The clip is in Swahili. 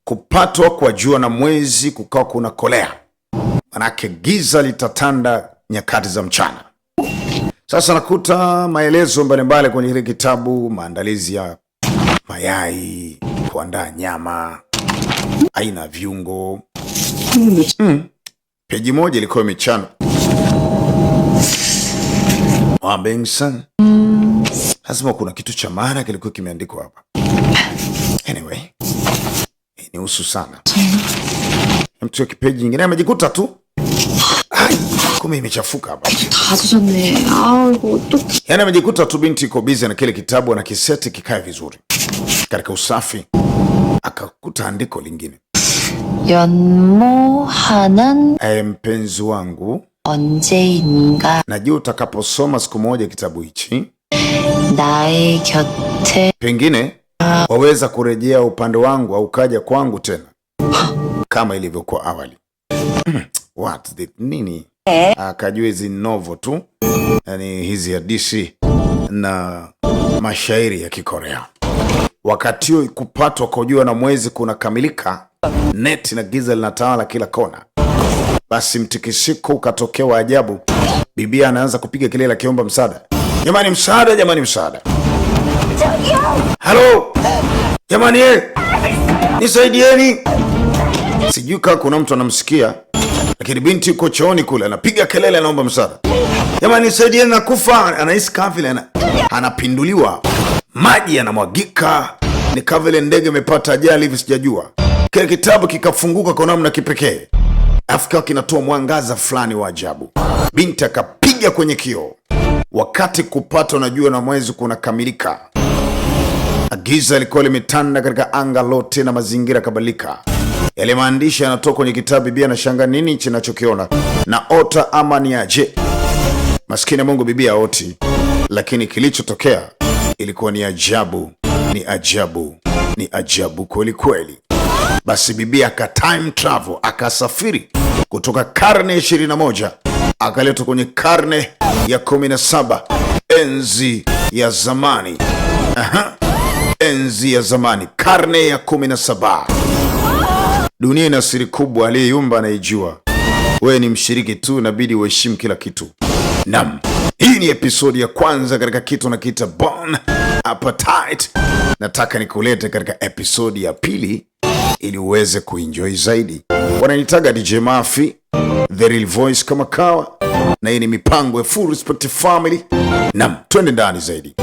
kupatwa kwa jua na mwezi kukawa kuna kolea, manake giza litatanda nyakati za mchana. Sasa nakuta maelezo mbalimbali kwenye hili kitabu, maandalizi ya mayai, kuandaa nyama, aina viungo. Peji moja ilikuwa imechana Wabengsan. Lazima kuna kitu cha maana kilikuwa kimeandikwa hapa. Anyway, ni usu sana. Mtu kipeji nyingine amejikuta tu. Kumbe imechafuka hapa. Yaani amejikuta tu binti iko busy na kile kitabu na kiseti kikae vizuri. Katika usafi akakuta andiko lingine. 연모하는 Mpenzi wangu, 언제인가 najua utakaposoma siku moja kitabu hichi, 나의 곁에 pengine waweza kurejea upande wangu au kaja kwangu tena kama ilivyokuwa awali. What the nini? Akajua hizi novo tu, yani hizi hadithi na mashairi ya Kikorea. Wakati huo kupatwa kwa jua na mwezi kunakamilika, neti na giza linatawala kila kona. Basi mtikisiko ukatokea wa ajabu. Bibia anaanza kupiga kelele akiomba msaada. Jamani msaada, jamani msaada. Halo! Jamani nisaidieni. Sijui kama kuna mtu anamsikia, lakini binti yuko chooni kule anapiga kelele anaomba msaada. Jamani nisaidieni na kufa. Anahisi kama vile anapinduliwa. Maji yanamwagika. Ni kama vile ndege imepata ajali hivi, sijajua. Kile kitabu kikafunguka kwa namna kipekee. Afika kinatoa mwangaza fulani wa ajabu. Binti akapiga kwenye kioo. Wakati kupatwa na jua na mwezi kunakamilika, giza lilikuwa limetanda katika anga lote na mazingira kabadilika. Yale maandishi yanatoka kwenye kitabu. Bibia anashangaa nini chinachokiona, na ota ama ni aje? Maskini Mungu, Bibia oti, lakini kilichotokea ilikuwa ni ajabu, ni ajabu, ni ajabu kweli kweli. Basi Bibia aka time travel, akasafiri kutoka karne ya 21 akaletwa kwenye karne ya 17, enzi ya zamani. Enzi ya zamani, karne ya 17. Dunia ina siri kubwa, aliyeyumba anaijua. Wewe ni mshiriki tu, inabidi uheshimu kila kitu. Naam, hii ni episodi ya kwanza katika kitu na kita Bon Appetite. Nataka nikulete katika episodi ya pili ili uweze kuenjoy zaidi. Wananitaga DJ Mafi, The Real Voice kama kawa, na hii ni mipango ya Full Respect Family. Naam, twende ndani zaidi.